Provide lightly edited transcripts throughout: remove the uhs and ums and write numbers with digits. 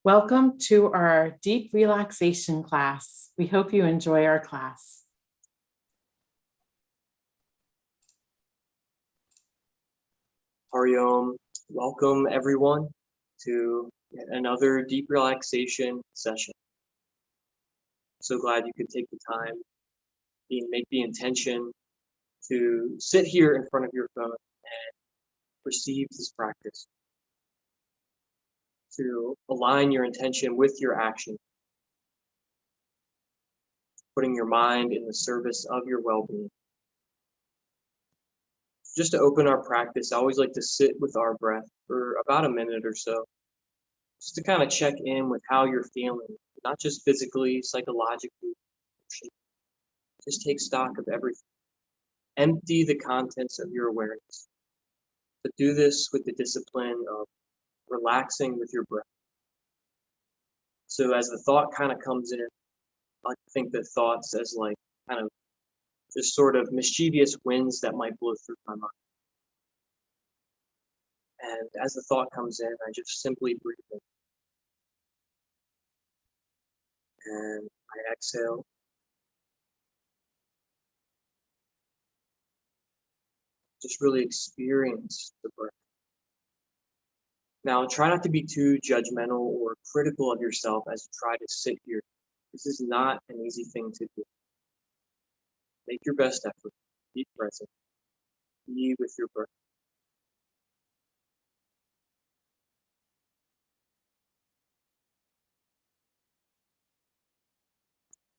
Welcome to our deep relaxation class. We hope you enjoy our class. Hariom, welcome everyone to yet another deep relaxation session. So glad you could take the time, make the intention to sit here in front of your phone and receive this practice. To align your intention with your action, putting your mind in the service of your well-being. Just to open our practice, I always like to sit with our breath for about a minute or so, just to kind of check in with how you're feeling, not just physically, psychologically. Just take stock of everything. Empty the contents of your awareness. But do this with the discipline of relaxing with your breath. So as the thought kind of comes in, I think the thoughts as like kind of just sort of mischievous winds that might blow through my mind. And as the thought comes in, I just simply breathe in. And I exhale. Just really experience the breath. Now, try not to be too judgmental or critical of yourself as you try to sit here. This is not an easy thing to do. Make your best effort. Be present. Be with your breath.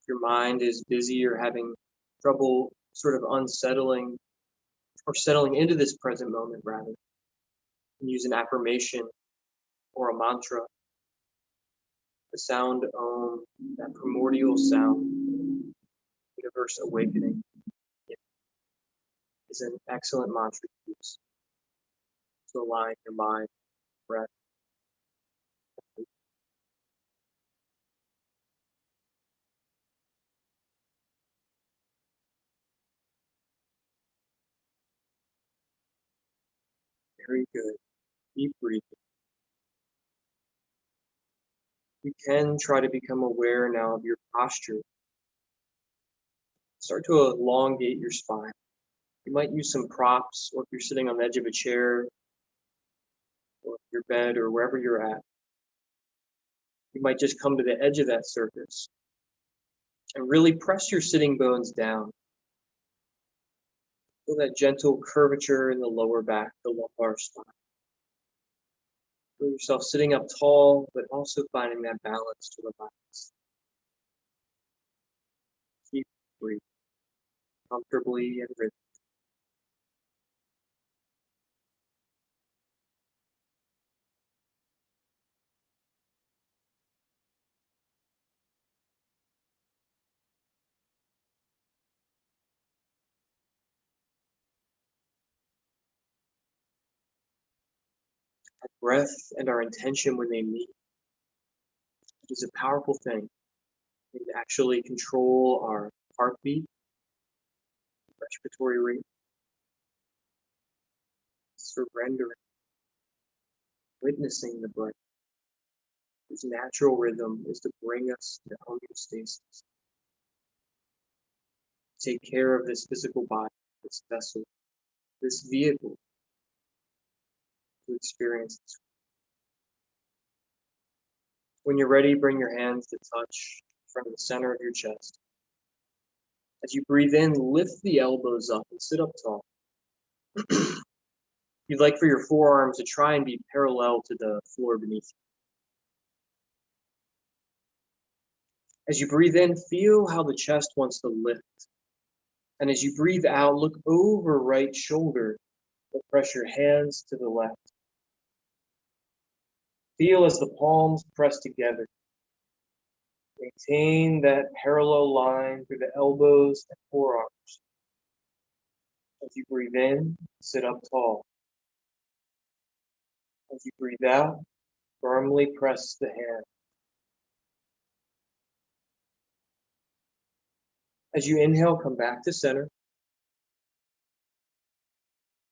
If your mind is busy or having trouble sort of unsettling or settling into this present moment, rather, you can use an affirmation or a mantra. The sound Om, that primordial sound, universe awakening, is an excellent mantra to use to align your mind, breath. Very good. Deep breathing. You can try to become aware now of your posture. Start to elongate your spine. You might use some props, or if you're sitting on the edge of a chair, or your bed, or wherever you're at, you might just come to the edge of that surface and really press your sitting bones down. Feel that gentle curvature in the lower back, the lumbar spine. Feel yourself sitting up tall, but also finding that balance to relax. Keep breathing comfortably and rhythmically. Our breath and our intention when they meet is a powerful thing. We can actually control our heartbeat, respiratory rate, surrendering, witnessing the breath. Its natural rhythm is to bring us to homeostasis. Take care of this physical body, this vessel, this vehicle to experience this. When you're ready, bring your hands to touch in front of the center of your chest. As you breathe in, lift the elbows up and sit up tall. You'd like for your forearms to try and be parallel to the floor beneath you. As you breathe in, feel how the chest wants to lift. And as you breathe out, look over right shoulder, but press your hands to the left. Feel as the palms press together. Maintain that parallel line through the elbows and forearms. As you breathe in, sit up tall. As you breathe out, firmly press the hand. As you inhale, come back to center.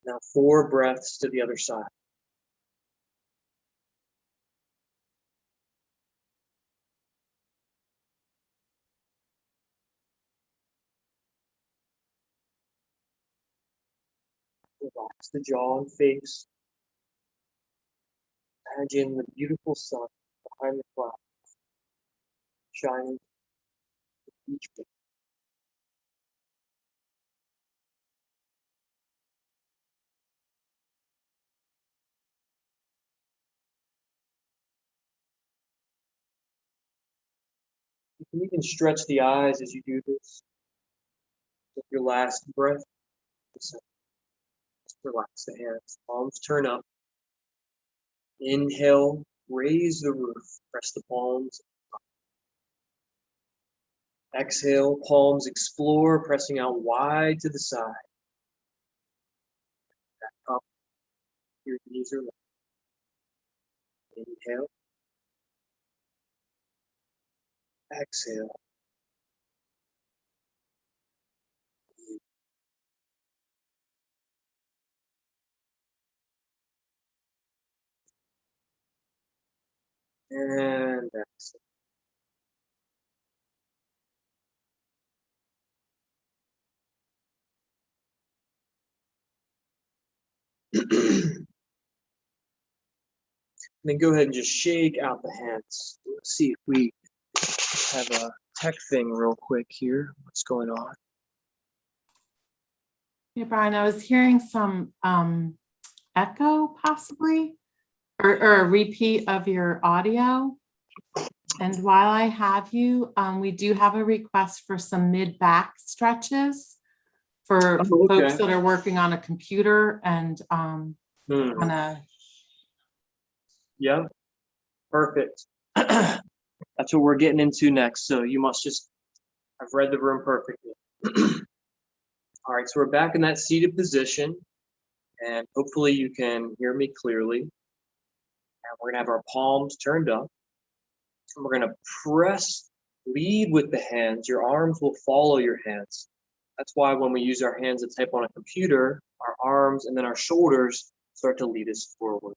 Now 4 breaths to the other side. Relax the jaw and face. Imagine the beautiful sun behind the clouds shining each day. You can even stretch the eyes as you do this. With your last breath, just relax the hands. Palms turn up. Inhale, raise the roof. Press the palms. Exhale, palms explore, pressing out wide to the side. Back up. Your knees are left. Inhale. Exhale. And exhale. Then go ahead and just shake out the hands. Let's see if we have a tech thing real quick here. What's going on? Yeah, Brian, I was hearing some echo possibly, or a repeat of your audio. And while I have you, we do have a request for some mid-back stretches for folks that are working on a computer and on a. Yeah, perfect. That's what we're getting into next. So you must just have read the room perfectly. All right, so we're back in that seated position, and hopefully you can hear me clearly. And we're gonna have our palms turned up, and we're gonna lead with the hands. Your arms will follow your hands. That's why when we use our hands to type on a computer, our arms and then our shoulders start to lead us forward.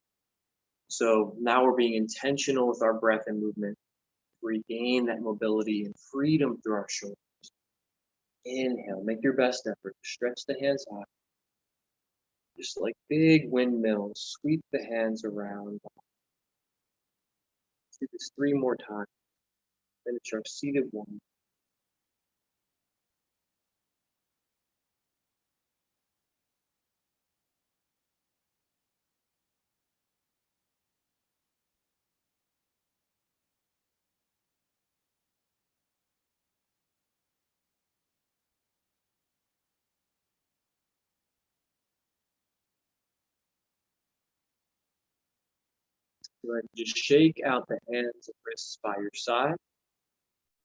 So now we're being intentional with our breath and movement. Regain that mobility and freedom through our shoulders. Inhale, make your best effort. Stretch the hands out. Just like big windmills, sweep the hands around. Let's do this 3 more times. Finish our seated one. Go ahead and just shake out the hands and wrists by your side.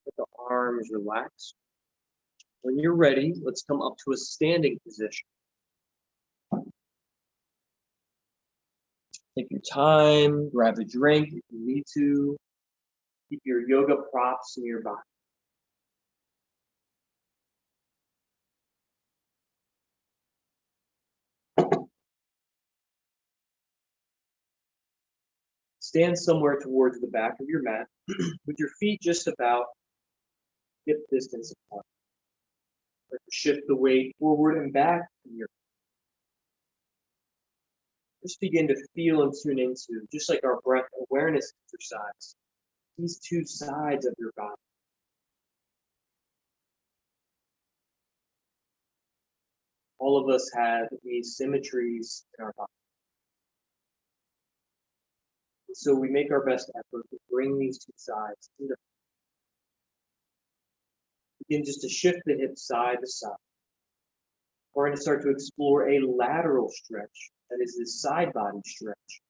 Let the arms relax. When you're ready, let's come up to a standing position. Take your time, grab a drink if you need to. Keep your yoga props nearby. Stand somewhere towards the back of your mat with your feet just about hip distance apart. Shift the weight forward and back. Just begin to feel and tune into, just like our breath awareness exercise, these 2 sides of your body. All of us have asymmetries in our body. So we make our best effort to bring these 2 sides into. Begin just to shift the hips side to side. We're going to start to explore a lateral stretch, that is the side body stretch.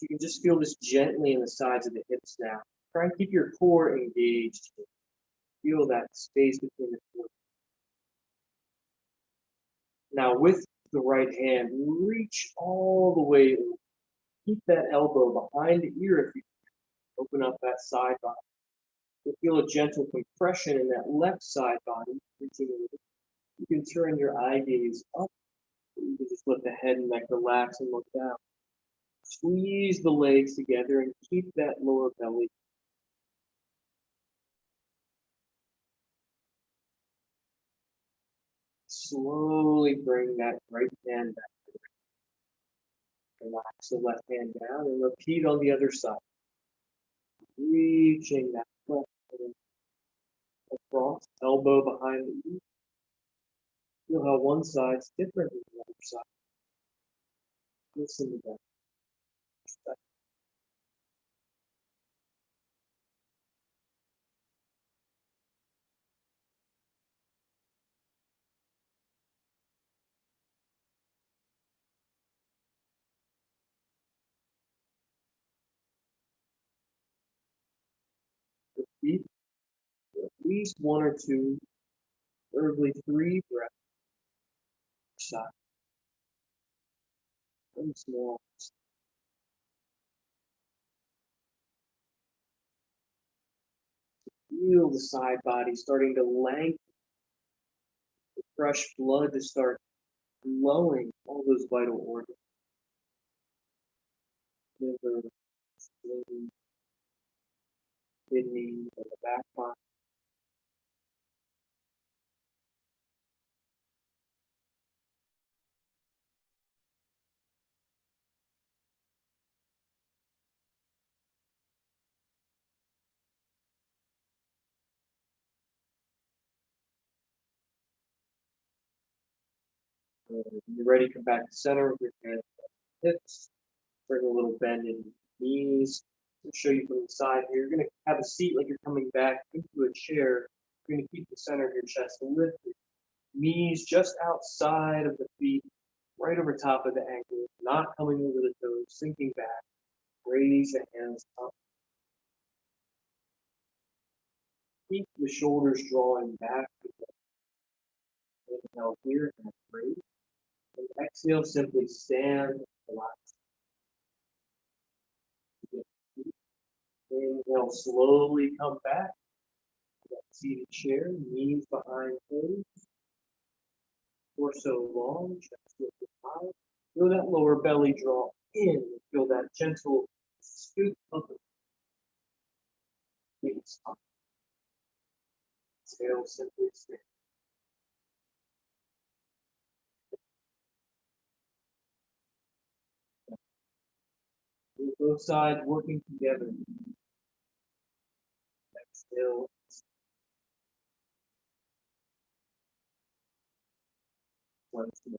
You can just feel this gently in the sides of the hips now. Try and keep your core engaged. Feel that space between the core. Now with the right hand, reach all the way over. Keep that elbow behind the ear if you can. Open up that side body. You'll feel a gentle compression in that left side body. Reaching over. You can turn your eye gaze up. Or you can just let the head and neck relax and look down. Squeeze the legs together and keep that lower belly. Slowly bring that right hand back. Relax the left hand down and repeat on the other side. Reaching that left hand across, elbow behind the ear. Feel how one side's different than the other side. Listen to that. Repeat at least one or two, preferably 3 breaths each side. Very small. Feel the side body starting to lengthen, the fresh blood to start flowing all those vital organs. Liver, spleen, kidney, and the back body. When you're ready, come back to center with your hands on hips. Bring a little bend in your knees. I'll show you from the side here. You're going to have a seat like you're coming back into a chair. You're going to keep the center of your chest lifted. Knees just outside of the feet, right over top of the ankles, not coming over the toes, sinking back. Raise the hands up. Keep the shoulders drawing back. Inhale here and breathe. And exhale, simply stand, relax. Inhale, slowly come back. Seated chair, knees behind toes. Torso long, chest lifted high. Feel that lower belly draw in. Feel that gentle scoop of the feet. Exhale, simply stand. Both sides working together. Exhale. Once more.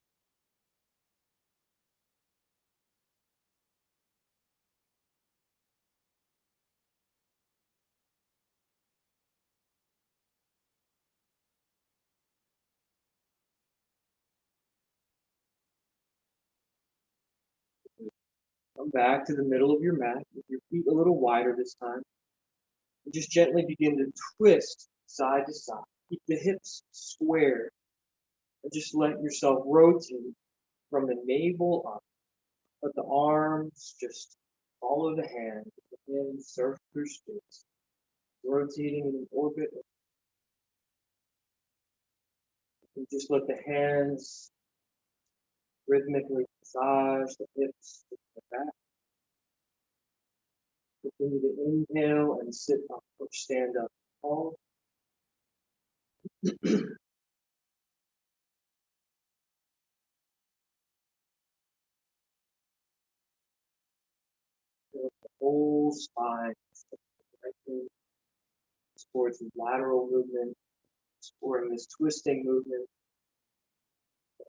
Come back to the middle of your mat with your feet a little wider this time. And just gently begin to twist side to side. Keep the hips square. And just let yourself rotate from the navel up. Let the arms just follow the hand. The hands surf through space. Rotating in an orbit. And just let the hands rhythmically massage the hips, the back. Continue to inhale and sit up or stand up tall. The whole spine, towards the lateral movement, exploring this twisting movement.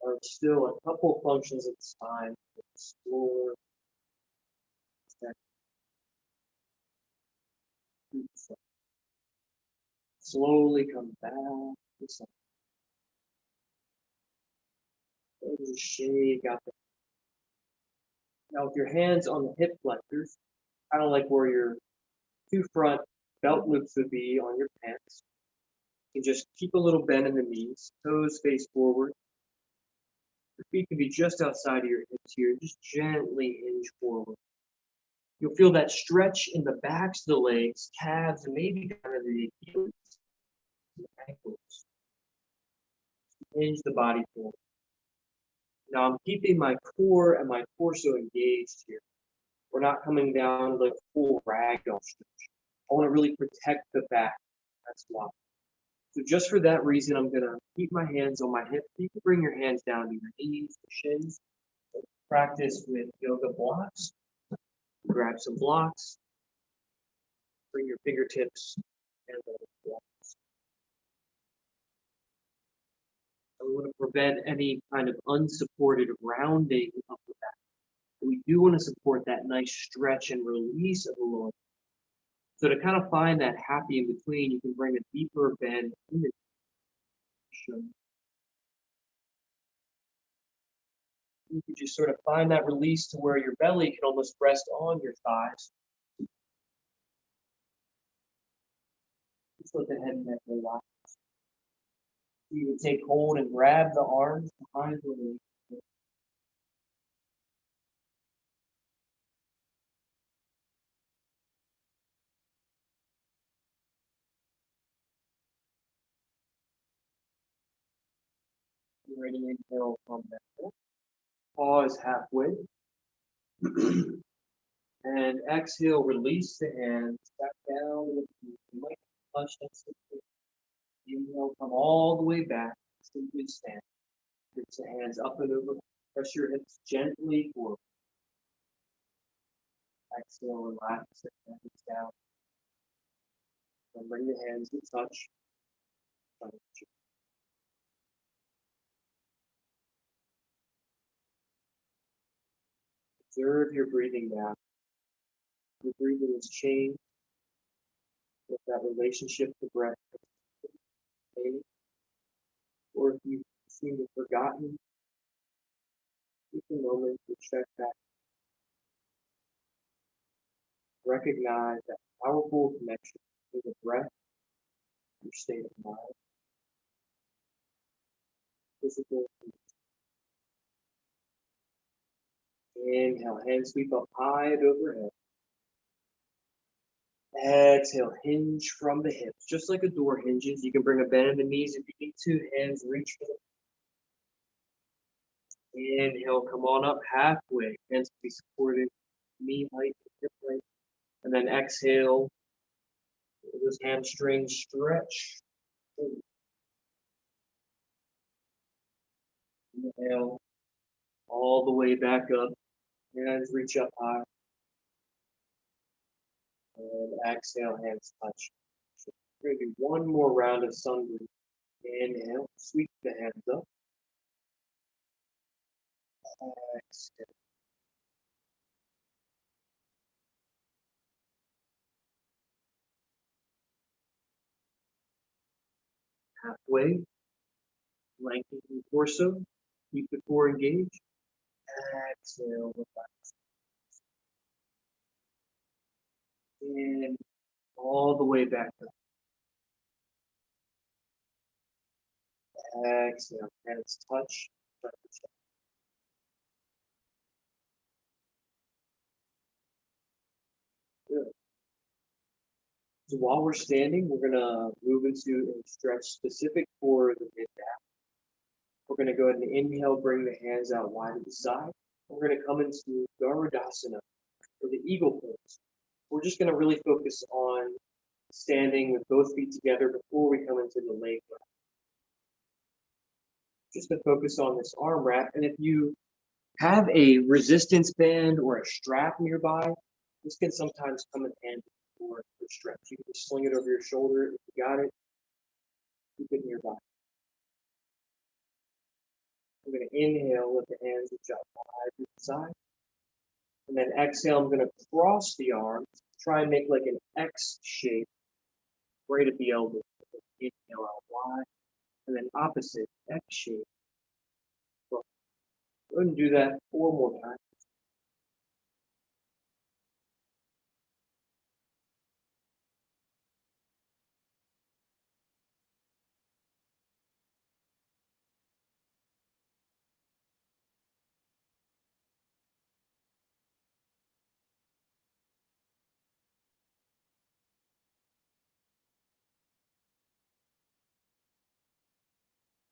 There are still a couple functions of the spine to explore. Slowly come back to center. Just shake out the. Now, with your hands on the hip flexors, kind of like where your 2 front belt loops would be on your pants, you can just keep a little bend in the knees, toes face forward. Your feet can be just outside of your hips here. Just gently hinge forward. You'll feel that stretch in the backs of the legs, calves, and maybe kind of the Achilles, the ankles. Hinge the body forward. Now I'm keeping my core and my torso engaged here. We're not coming down like full ragdoll stretch. I want to really protect the back. That's why. So just for that reason, I'm gonna keep my hands on my hips. You can bring your hands down to your knees, shins. Practice with yoga blocks. Grab some blocks. Bring your fingertips and the blocks. And we want to prevent any kind of unsupported rounding of the back. We do want to support that nice stretch and release of the lower. So to kind of find that happy in between, you can bring a deeper bend in the chin. You can just sort of find that release to where your belly can almost rest on your thighs. Just let the head and neck relax. You can take hold and grab the arms behind the knee. Ready, inhale from that. Pause halfway. And exhale, release the hands back down. You might touch that simply. Inhale, come all the way back. Simply stand. Reach the hands up and over. Press your hips gently forward. Exhale, relax the hands down. And bring the hands to touch. Observe your breathing now. Your breathing is changed with that relationship to breath. Or if you seem to have forgotten, take a moment to check back. Recognize that powerful connection to the breath, your state of mind, physical. Inhale, hands sweep up high and overhead. Exhale, hinge from the hips, just like a door hinges. You can bring a bend in the knees if you need to. Hands reach for the inhale, come on up halfway. Hands be supported, knee height, hip height. And then exhale, those hamstrings stretch. Inhale, all the way back up. Hands reach up high. And exhale, hands touch. So maybe one more round of sun breathing. Inhale, sweep the hands up. Exhale. Halfway, lengthen the torso. Keep the core engaged. Exhale, relax. And all the way back up. Exhale, hands touch. Good. So while we're standing, we're gonna move into a stretch specific for the mid-back. We're gonna go ahead and inhale, bring the hands out wide to the side. We're gonna come into Garudasana, or the eagle pose. We're just gonna really focus on standing with both feet together before we come into the leg wrap. Just to focus on this arm wrap, and if you have a resistance band or a strap nearby, this can sometimes come in handy for stretch. You can just sling it over your shoulder if you got it. Keep it nearby. I'm going to inhale with the hands reach out wide to the side. And then exhale, I'm going to cross the arms, try and make like an X shape right at the elbow. Inhale out wide. And then opposite, X shape. Go ahead and do that 4 more times.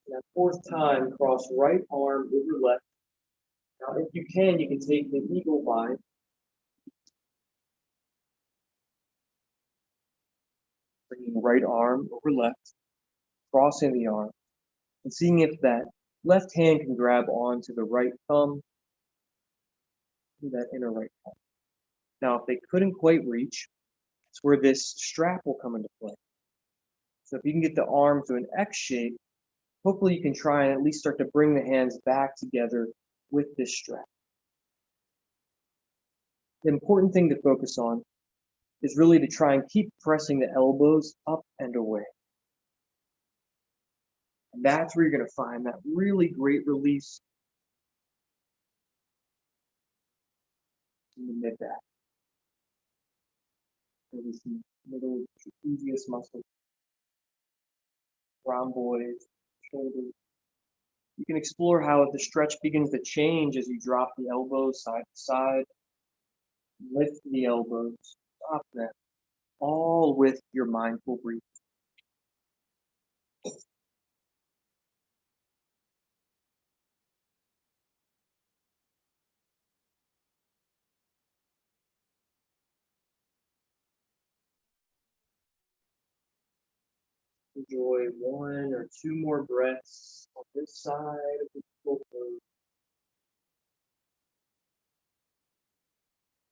Now, 4th time, cross right arm over left. Now, if you can take the eagle bind. Bringing right arm over left. crossing the arm, and seeing if that left hand can grab onto the right thumb, that inner right thumb. Now, if they couldn't quite reach, it's where this strap will come into play. So if you can get the arm to an X shape, hopefully you can try and at least start to bring the hands back together with this strap. The important thing to focus on is really to try and keep pressing the elbows up and away. And that's where you're going to find that really great release in the mid-back. Release the middle trapezius muscle, rhomboids, shoulders. You can explore how the stretch begins to change as you drop the elbows side to side, lift the elbows, stop them, all with your mindful breathing. Enjoy one or two more breaths on this side of the full pose.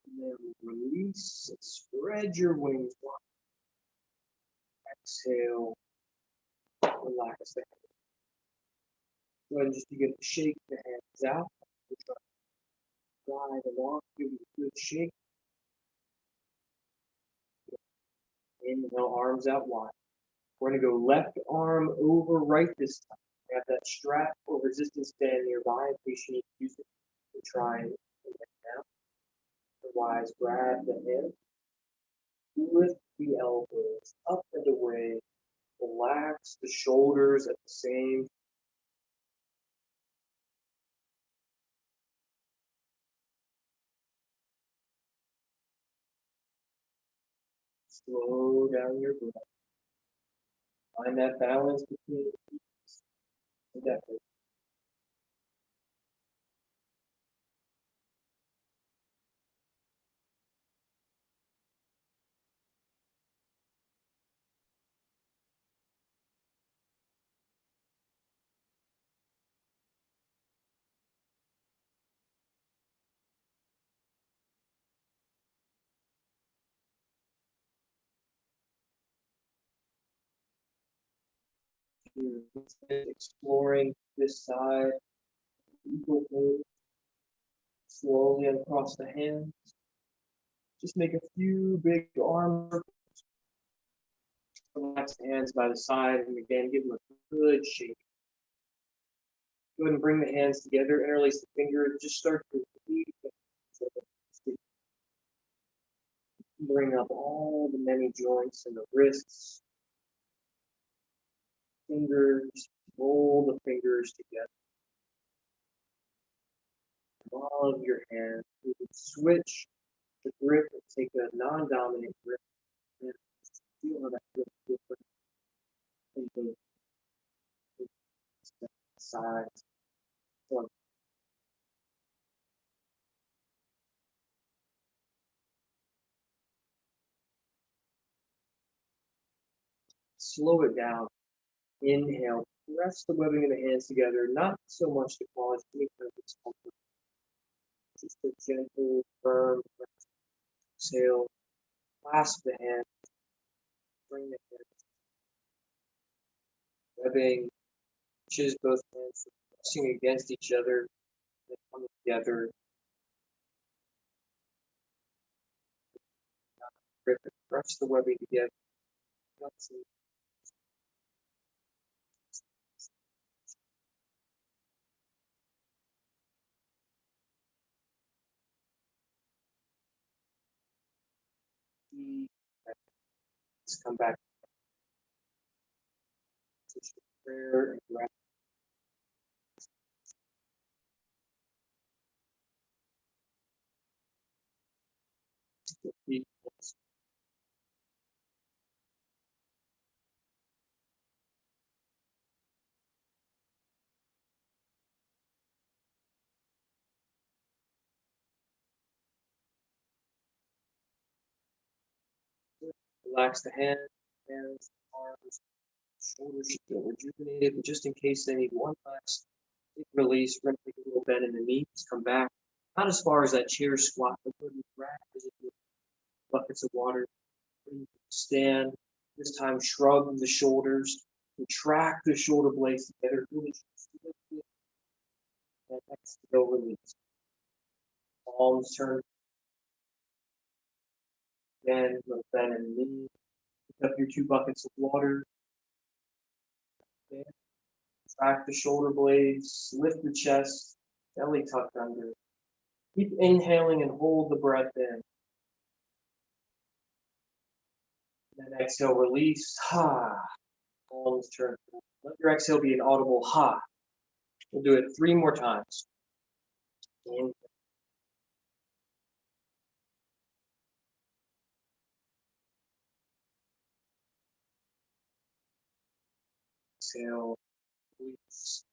And then release and spread your wings wide. Exhale, relax the hands. Go ahead and just begin to shake the hands out. Glide along, give it a good shake. Inhale, arms out wide. We're going to go left arm over right this time. We have that strap or resistance band nearby in case you need to use it to try and bring it down. Otherwise, grab the hip, lift the elbows up and away. Relax the shoulders at the same. Slow down your breath. Find that balance between ease and effort. Exploring this side, equal pose, slowly across the hands. Just make a few big arm circles. Relax the hands by the side, and again, give them a good shake. Go ahead and bring the hands together, interlace the fingers, just start to repeat. Bring up all the many joints in the wrists, fingers, roll the fingers together. All of your hands. You can switch the grip and take a non-dominant grip. And feel how that feels different in the sides. So slow it down. Inhale, press the webbing of the hands together, not so much to cause any kind of discomfort. Just a gentle, firm exhale. Clasp the hands, bring the hands, webbing, pushes both hands, pressing against each other, and coming together. Grip and press the webbing together. Let's come back to prayer and gratitude. Relax the hands, arms, Shoulders should feel rejuvenated, but just in case they need one last big release, we're going to take a little bend in the knees, come back. Not as far as that chair squat, but put grab as if with buckets of water. Stand. This time, shrug the shoulders, contract the shoulder blades together. Really and exhale, release. Palms turn. Again, little bend in the knee. Pick up your 2 buckets of water. Track the shoulder blades, lift the chest, belly tucked under. Keep inhaling and hold the breath in. And then exhale, release. Ha. Palms turn. Let your exhale be an audible ha. We'll do it 3 more times. Inhale. Exhale. Release.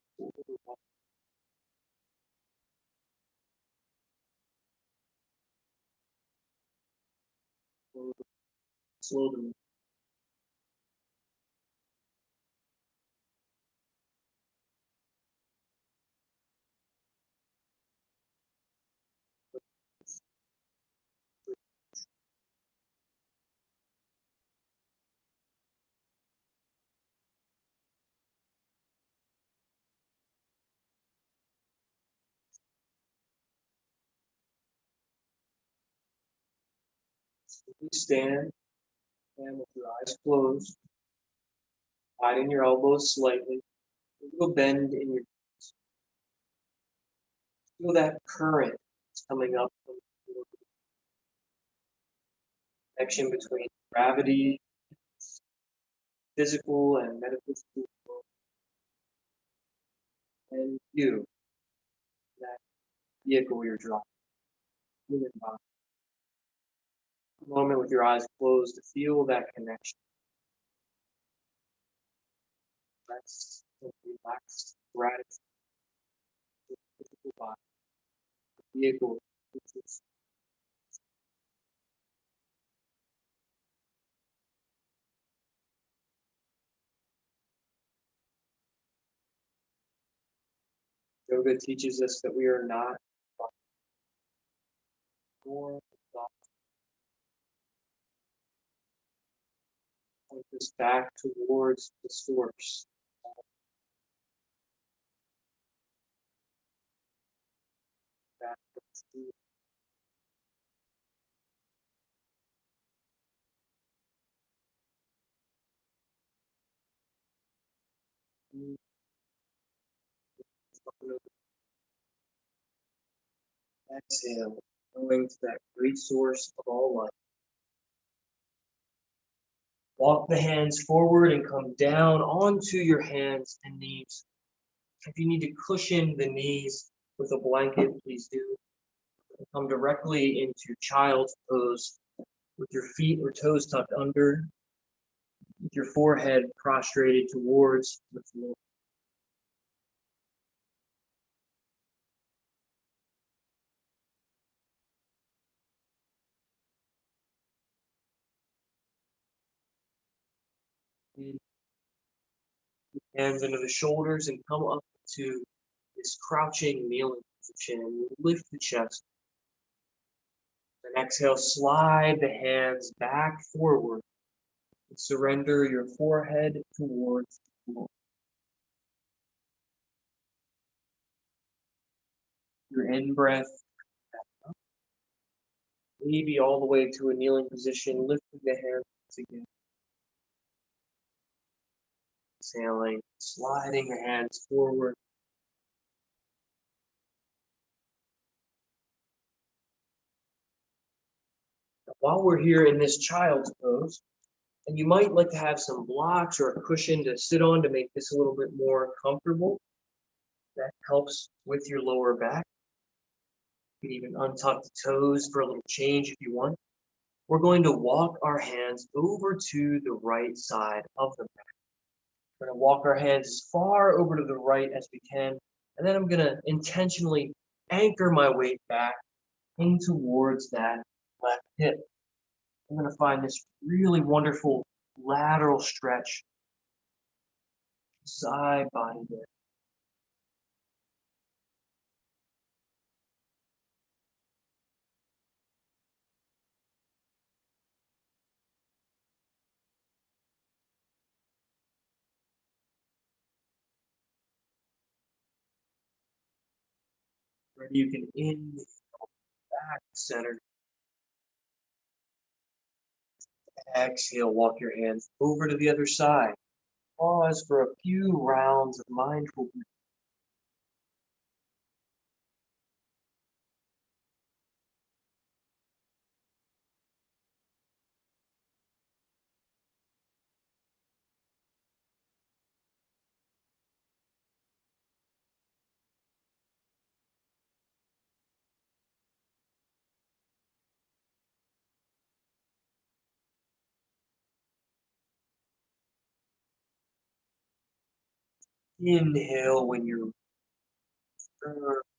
Slow them. Please stand and with your eyes closed, widen your elbows slightly, a little bend in your knees. Feel that current that's coming up from the connection between gravity, physical and metaphysical world, and you, that vehicle you're driving, human body. A moment with your eyes closed to feel that connection. Rest, relaxed, gratitude, the physical body, the vehicle, which is yoga teaches us that we are not born with point us back towards the source. Back to truth. Exhale, going to that great source of all life. Walk the hands forward and come down onto your hands and knees. If you need to cushion the knees with a blanket, please do. Come directly into child's pose with your feet or toes tucked under, with your forehead prostrated towards the floor. Hands under the shoulders and come up to this crouching kneeling position. Lift the chest. And exhale, slide the hands back forward. And surrender your forehead towards the floor. Your in-breath, maybe all the way to a kneeling position, lifting the hands again. Exhaling, sliding the hands forward. While we're here in this child's pose, and you might like to have some blocks or a cushion to sit on to make this a little bit more comfortable. That helps with your lower back. You can even untuck the toes for a little change if you want. We're going to walk our hands over to the right side of the mat. We're going to walk our hands as far over to the right as we can, and then I'm going to intentionally anchor my weight back in towards that left hip. I'm going to find this really wonderful lateral stretch Side body there. Ready, you can inhale back center. Exhale, walk your hands over to the other side. Pause for a few rounds of mindful breathing. Inhale when you're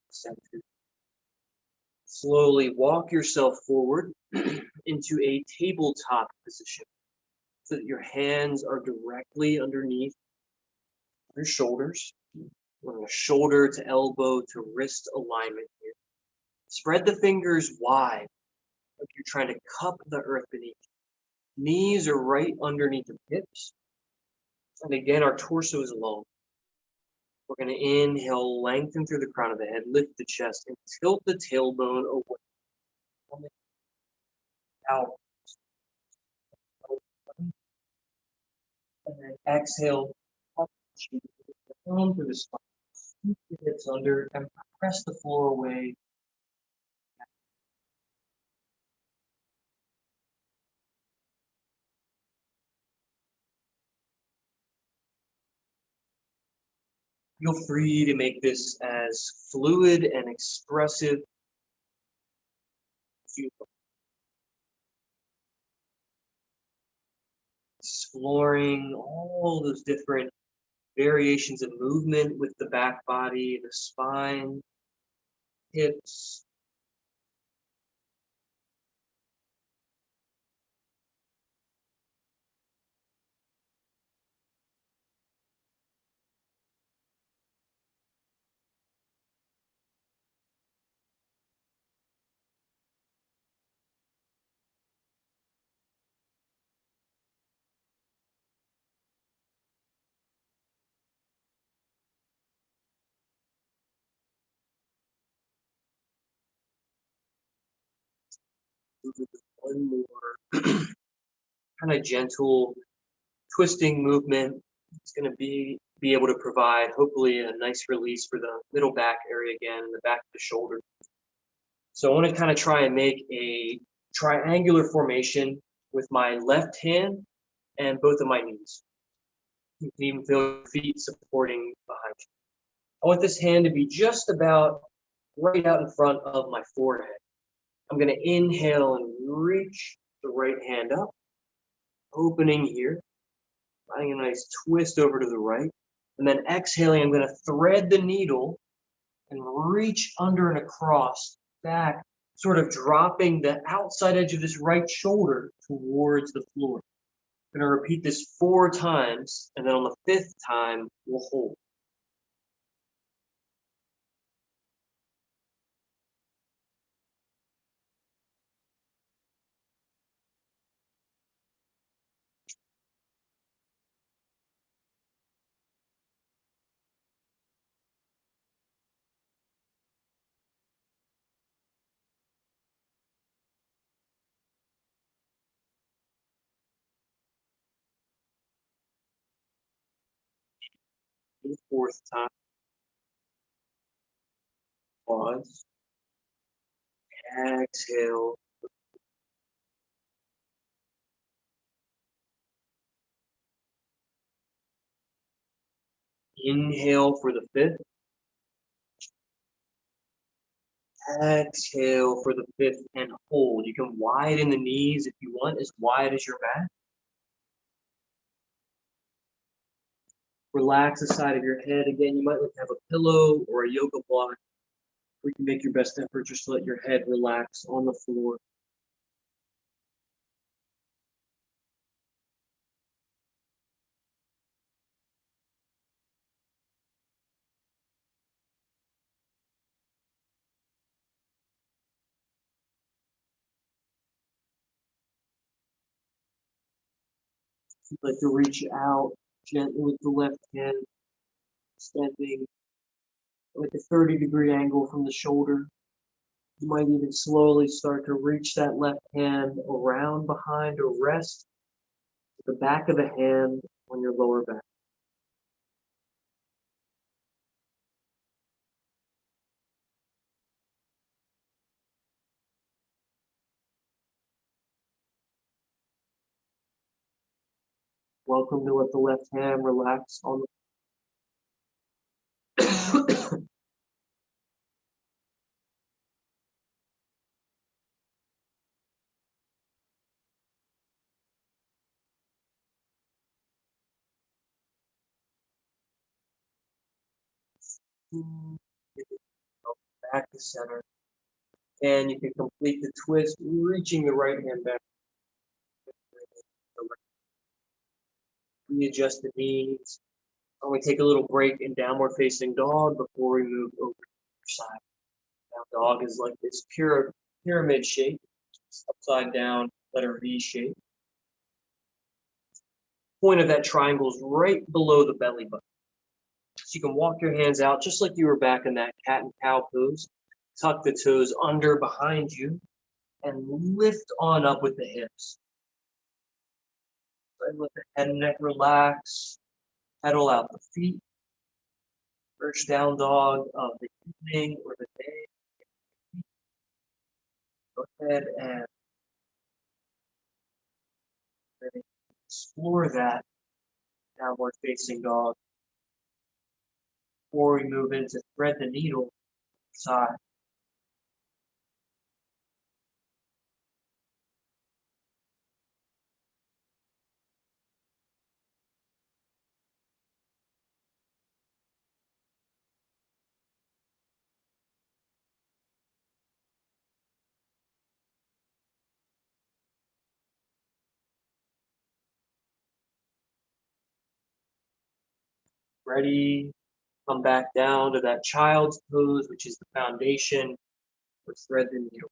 centered. Slowly walk yourself forward into a tabletop position so that your hands are directly underneath your shoulders. We're shoulder to elbow to wrist alignment here. Spread the fingers wide like you're trying to cup the earth beneath you. Knees are right underneath the hips. And again, our torso is long. We're going to inhale, lengthen through the crown of the head, lift the chest, and tilt the tailbone away. Out. And then exhale, up the chin, down through the spine. Scoop the hips under and press the floor away. Feel free to make this as fluid and expressive as you like. Exploring all those different variations of movement with the back body, the spine, hips. One more kind of gentle twisting movement. It's going to be able to provide hopefully a nice release for the middle back area again and the back of the shoulder. So I want to kind of try and make a triangular formation with my left hand and both of my knees. You can even feel your feet supporting behind you. I want this hand to be just about right out in front of my forehead. I'm going to inhale and reach the right hand up, opening here, finding a nice twist over to the right. And then exhaling, I'm going to thread the needle and reach under and across back, sort of dropping the outside edge of this right shoulder towards the floor. I'm going to repeat this 4 times, and then on the 5th time, we'll hold. The 4th time, pause, exhale, inhale for the 5th, exhale for the 5th, and hold. You can widen the knees if you want, as wide as your back. Relax the side of your head. Again, you might like to have a pillow or a yoga block. Or you can make your best effort just to let your head relax on the floor. You'd like to reach out gently with the left hand, extending like a 30-degree angle from the shoulder. You might even slowly start to reach that left hand around behind or rest the back of the hand on your lower back. Welcome to let the left hand relax on the back to center. And you can complete the twist, reaching the right hand back. Readjust the knees. And we take a little break in downward facing dog before we move over to the other side. Now, dog is like this pyramid shape, upside down, letter V shape. Point of that triangle is right below the belly button. So you can walk your hands out just like you were back in that cat and cow pose. Tuck the toes under behind you and lift on up with the hips. And let the head and neck relax. Pedal out the feet. First down dog of the evening or the day. Go ahead and explore that downward facing dog before we move into thread the needle side. Ready? Come back down to that child's pose, which is the foundation for thread the needle.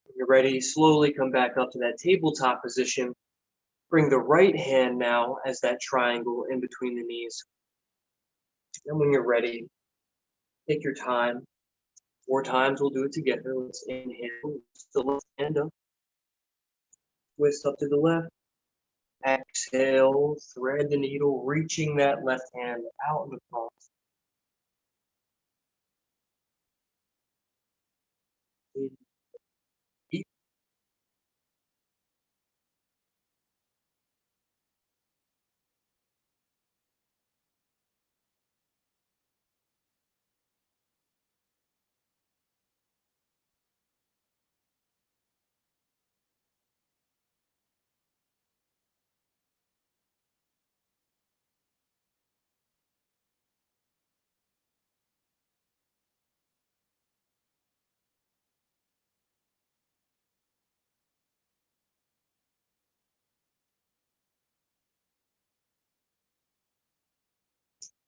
When you're ready, slowly come back up to that tabletop position. Bring the right hand now as that triangle in between the knees. And when you're ready, take your time. 4 times we'll do it together. Let's inhale, lift the left hand up, twist up to the left. Exhale, thread the needle, reaching that left hand out and across. Deep.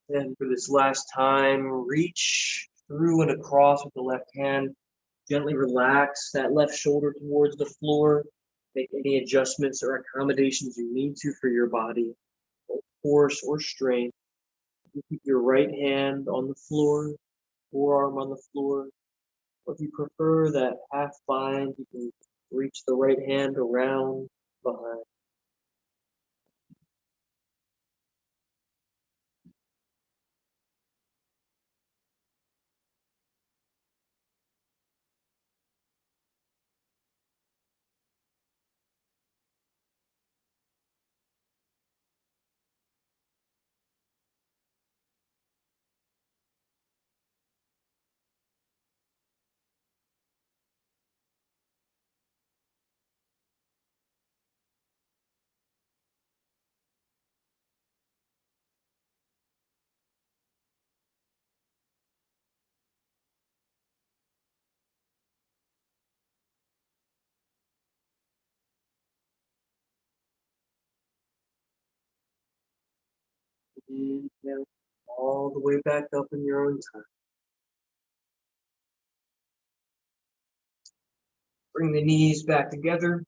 And for this last time, reach through and across with the left hand. Gently relax that left shoulder towards the floor. Make any adjustments or accommodations you need to for your body, both force or strength. You keep your right hand on the floor, forearm on the floor. Or if you prefer that half bind, you can reach the right hand around behind. Inhale all the way back up in your own time. Bring the knees back together.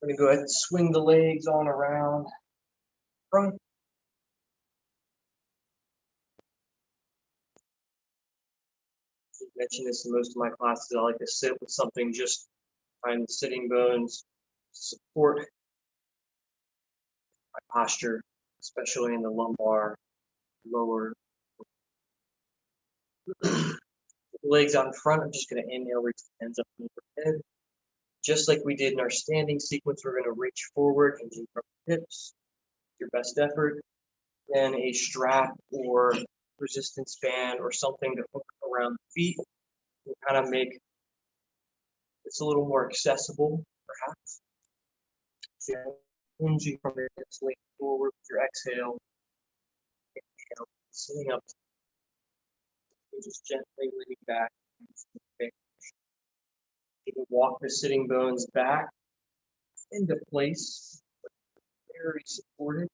I'm going to go ahead and swing the legs on around front. I mentioned this in most of my classes. I like to sit with something, just find the sitting bones, support my posture, especially in the lumbar, lower. Legs out in front. I'm just going to inhale, reach the hands up overhead. Just like we did in our standing sequence, we're going to reach forward, hinging from the hips, your best effort. Then a strap or resistance band or something to hook around the feet will kind of make this a little more accessible, perhaps. So hinging from the hips, lean forward with your exhale. Inhale, sitting up. And just gently leaning back. You can walk the sitting bones back into place, very supported.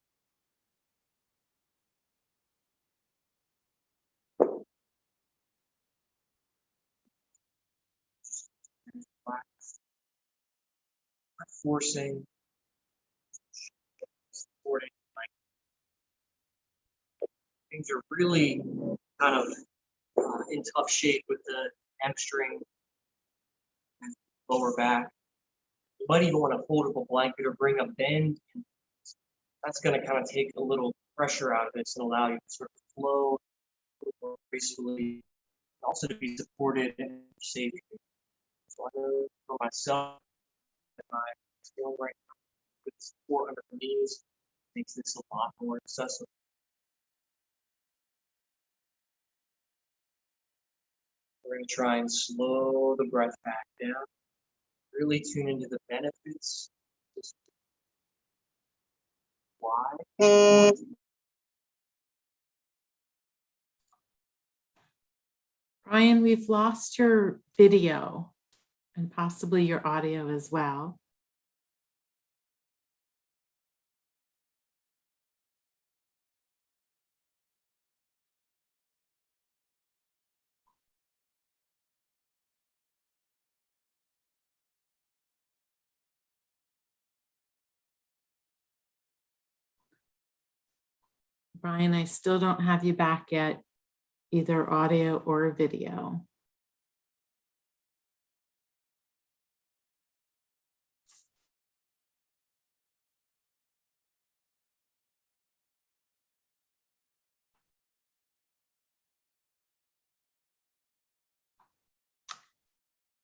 Relax. Not forcing, supporting. Things are really kind of in tough shape with the hamstring and lower back. You might even want to hold up a blanket or bring a bend. That's going to kind of take a little pressure out of this and allow you to sort of flow more gracefully, also to be supported and safe. So I know for myself, that my feeling right now with support under the knees makes this a lot more accessible. We're going to try and slow the breath back down. Really tune into the benefits. Why? Bryan, we've lost your video and possibly your audio as well. Bryan, I still don't have you back yet, either audio or video.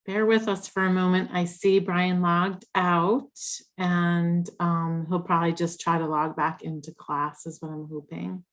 Bear with us for a moment. I see Bryan logged out and he'll probably just try to log back into class is what I'm hoping.